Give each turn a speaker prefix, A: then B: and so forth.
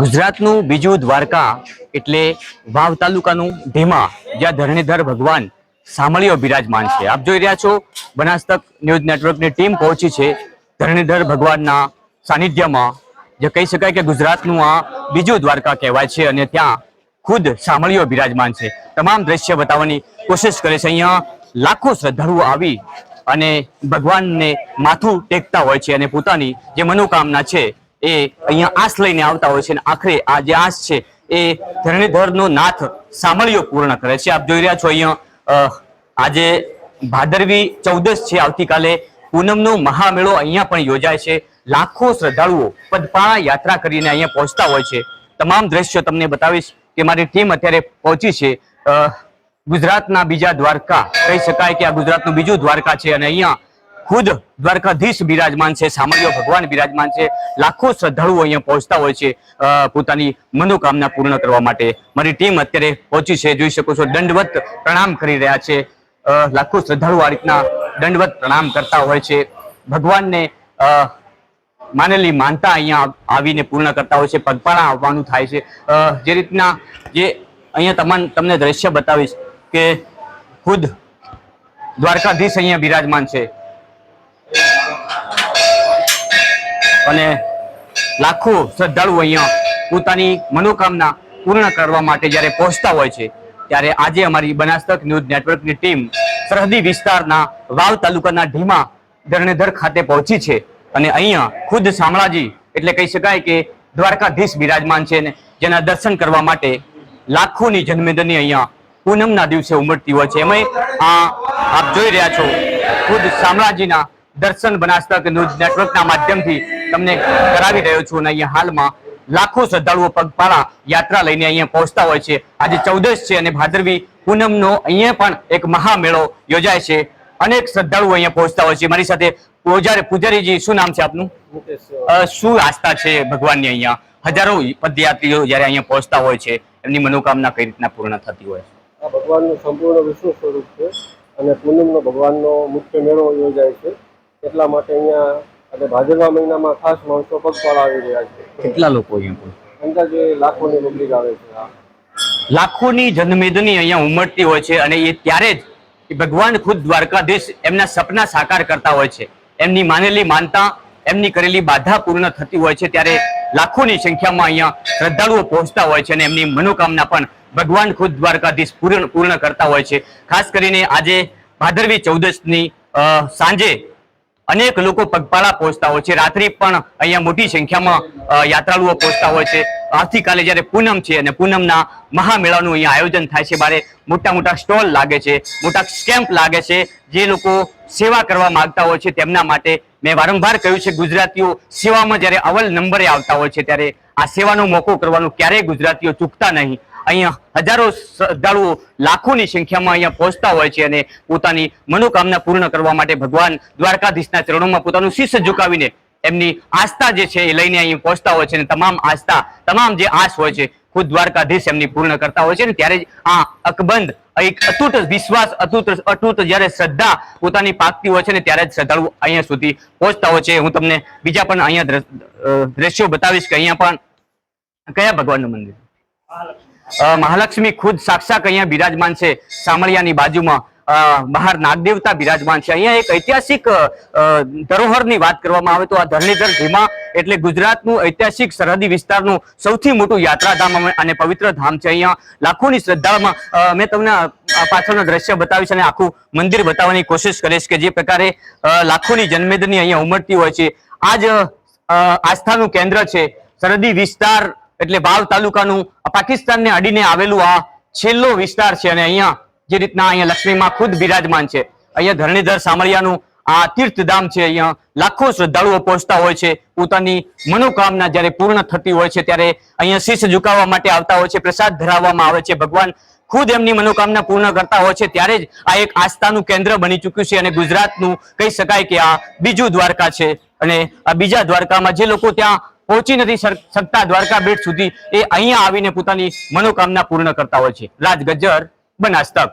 A: ગુજરાતનું બીજું દ્વારકા એટલે વાવ તાલુકાનું ઢીમા, જ્યાં ધરણીધર ભગવાન સામળીઓ બિરાજમાન છે। આપ જોઈ રહ્યા છો બનાસ તક ન્યૂઝ નેટવર્કની ટીમ પહોંચી છે ધરણીધર ભગવાનના સાનિધ્યમાં, જે કહી શકાય કે ગુજરાતનું આ બીજું દ્વારકા કહેવાય છે અને ત્યાં ખુદ સામળીઓ બિરાજમાન છે। તમામ દ્રશ્ય બતાવવાની કોશિશ કરે છે। અહીંયા લાખો શ્રદ્ધાળુઓ આવી અને ભગવાનને માથું ટેકતા હોય છે અને પોતાની જે મનોકામના છે એ અહીંયા આસ લઈને આવતા હોય છે અને આખરે આ જે આસ છે એ ધરણીધરનો નાથ સામળીઓ પૂર્ણ કરે છે। આપ જોઈ રહ્યા છો અહીંયા આજે ભાદરવી 14 છે, આવતીકાલે પૂનમનો મહામેળો અહીંયા પણ યોજાય છે। લાખો શ્રદ્ધાળુઓ પદપાળા યાત્રા કરીને અહીંયા પહોંચતા હોય છે। તમામ દ્રશ્યો તમને બતાવીશ કે મારી ટીમ અત્યારે પહોંચી છે ગુજરાતના બીજા દ્વારકા, કહી શકાય કે આ ગુજરાતનું બીજું દ્વારકા છે અને અહીંયા ખુદ દ્વારકાધીશ બિરાજમાન છે, સામળીઓ ભગવાન બિરાજમાન છે। લાખો શ્રદ્ધાળુઓ અહીંયા પહોંચતા હોય છે પોતાની મનોકામના પૂર્ણ કરવા માટે। મારી ટીમ અત્યારે પહોંચી છે, જોઈ શકો છો દંડવત પ્રણામ કરી રહ્યા છે। લાખો શ્રદ્ધાળુઓ આ રીતના દંડવત પ્રણામ કરતા હોય છે, ભગવાનને માનેલી માનતા અહીંયા આવીને પૂર્ણ કરતા હોય છે, પગપાળા આવવાનું થાય છે। જે રીતના જે અહીંયા તમને દ્રશ્ય બતાવીશ કે ખુદ દ્વારકાધીશ અહીંયા બિરાજમાન છે અને લાખો શ્રદ્ધાળુઓ અહીંયા પોતાની મનોકામના પૂર્ણ કરવા માટે જ્યારે પહોંચતા હોય છે ત્યારે આજે અમારી બનાસ તક ન્યૂઝ નેટવર્કની ટીમ સરહદી વિસ્તારના વાવ તાલુકાના ઢીમા ધરણીધર ખાતે પહોંચી છે અને અહીંયા ખુદ શામળાજી એટલે કહી શકાય કે દ્વારકાધીશ બિરાજમાન છે, જેના દર્શન કરવા માટે લાખોની જનમેદની અહીંયા પૂનમના દિવસે ઉમટતી હોય છે। એમાં આપ જોઈ રહ્યા છો ખુદ શામળાજીના દર્શન બનાસ તક ન્યૂઝ નેટવર્કના માધ્યમથી તમને કરાવી રહ્યો છું અને અહીંયા હાલમાં લાખો શ્રદ્ધાળુઓ પગપાળા યાત્રા લઈને અહીંયા પહોંચતા હોય છે। આજે 14 છે અને ભાદરવી પૂનમનો અહીંયા પણ એક મહામેળો યોજાય છે, અનેક શ્રદ્ધાળુઓ અહીંયા પહોંચતા હોય છે। મારી સાથે પૂજારીજી, શું નામ છે આપનું? શું આસ્થા છે ભગવાનની? અહીંયા હજારો પદયાત્રીઓ જયારે અહીંયા પહોંચતા હોય છે, એમની મનોકામના કઈ રીતના પૂર્ણ થતી હોય છે?
B: આ ભગવાનનું સંપૂર્ણ વિષ્ણુ સ્વરૂપ છે અને પૂનમનો ભગવાનનો મુખ્ય મેળો યોજાય છે, એટલા માટે અહીંયા અને ભાદરવા મહિનામાં ખાસ માણસો પગપાળા આવી રહ્યા છે।
A: કેટલા લોકો અહીંયા
B: અંદાજે લાખોની પબ્લિક આવે છે।
A: લાખોની જનમેદની અહીંયા ઉમટતી હોય છે અને એ ત્યારે જ ભગવાન ખુદ દ્વારકાધીશ એમના સપના સાકાર કરતા હોય છે, એમની માનેલી માનતા, એમની કરેલી બાધા પૂર્ણ થતી હોય છે ત્યારે લાખોની સંખ્યામાં અહીંયા શ્રદ્ધાળુઓ પહોંચતા હોય છે અને એમની મનોકામના પણ ભગવાન ખુદ દ્વારકાધીશ પૂર્ણ કરતા હોય છે। ખાસ કરીને આજે ભાદરવી 14ની સાંજે અનેક લોકો પગપાળા પહોંચતા હોય છે, રાત્રિ પણ અહીંયા મોટી સંખ્યામાં યાત્રાળુઓ પહોંચતા હોય છે। આવતીકાલે જ્યારે પૂનમ છે અને પૂનમના મહામેળાનું અહીંયા આયોજન થાય છે, બારે મોટા મોટા સ્ટોલ લાગે છે, મોટા કેમ્પ લાગે છે, જે લોકો સેવા કરવા માંગતા હોય છે તેમના માટે। મેં વારંવાર કહ્યું છે ગુજરાતીઓ સેવામાં જ્યારે અવ્વલ નંબરે આવતા હોય છે ત્યારે આ સેવાનો મોકો કરવાનું ક્યારેય ગુજરાતીઓ ચૂકતા નહીં। અહીંયા હજારો શ્રદ્ધાળુઓ લાખોની સંખ્યામાં અહીંયા પહોંચતા હોય છે અને પોતાની મનોકામના પૂર્ણ કરવા માટે ભગવાન દ્વારકાધીશના ચરણોમાં પોતાનું શીશ ઝુકાવીને એમની આસ્થા જે છે એ લઈને અહીં પહોંચતા હોય છે અને તમામ આસ્થા, તમામ જે આશ હોય છે ખુદ દ્વારકાધીશ એમની પૂર્ણ કરતા હોય છે ને ત્યારે જ આ અકબંધ એક અતૂટ વિશ્વાસ, અતૂટ જ્યારે શ્રદ્ધા પોતાની પાકતી હોય છે ને ત્યારે જ શ્રદ્ધાળુ અહીંયા સુધી પહોંચતા હોય છે। હું તમને બીજા પણ અહીંયા દ્રશ્યો બતાવીશ કે અહીંયા પણ કયા ભગવાનનું મંદિર? મહાલક્ષ્મી ખુદ સાક્ષાત અહીંયા બિરાજમાન છે, સામળિયાની બાજુમાં બહાર નાગદેવતા બિરાજમાન છે। અહીંયા એક ઐતિહાસિક ધરોહરની વાત કરવામાં આવે તો આ ધરણીધર ઢીમા એટલે ગુજરાતનું ઐતિહાસિક સરહદી વિસ્તારનું સૌથી મોટું યાત્રાધામ અને પવિત્ર ધામ છે। અહીંયા લાખોની શ્રદ્ધામાં મેં તમને પાછળનો દ્રશ્ય બતાવીશ અને આખું મંદિર બતાવવાની કોશિશ કરીશ કે જે પ્રકારે લાખોની જનમેદની અહીંયા ઉમટતી હોય છે। આ જ આસ્થાનું કેન્દ્ર છે, સરહદી વિસ્તાર એટલે વાવ તાલુકાનું પાકિસ્તાનને અડીને આવેલું આ છેલ્લો વિસ્તાર છે અને અહીંયા જે રીતના અહીંયા લક્ષ્મીમાં ખુદ બિરાજમાન છે, અહીંયા ધરણીધર સામળિયાનું આ તીર્થધામ છે। અહીંયા લાખો શ્રદ્ધાળુઓ પહોંચતા હોય છે, પોતાની મનોકામના જ્યારે પૂર્ણ થતી હોય છે ત્યારે અહીંયા શીશ ઝુકાવવા માટે આવતા હોય છે, પ્રસાદ ધરાવવામાં આવે છે, ભગવાન ખુદ એમની મનોકામના પૂર્ણ કરતા હોય છે ત્યારે જ આ એક આસ્થાનું કેન્દ્ર બની ચૂક્યું છે અને ગુજરાતનું કહી શકાય કે આ બીજું દ્વારકા છે। અને આ બીજા દ્વારકામાં જે લોકો ત્યાં પહોંચી નથી શકતા દ્વારકા બેટ સુધી, એ અહીંયા આવીને પોતાની મનોકામના પૂર્ણ કરતા હોય છે। રાજ ગજ્જર, બનાસ તક।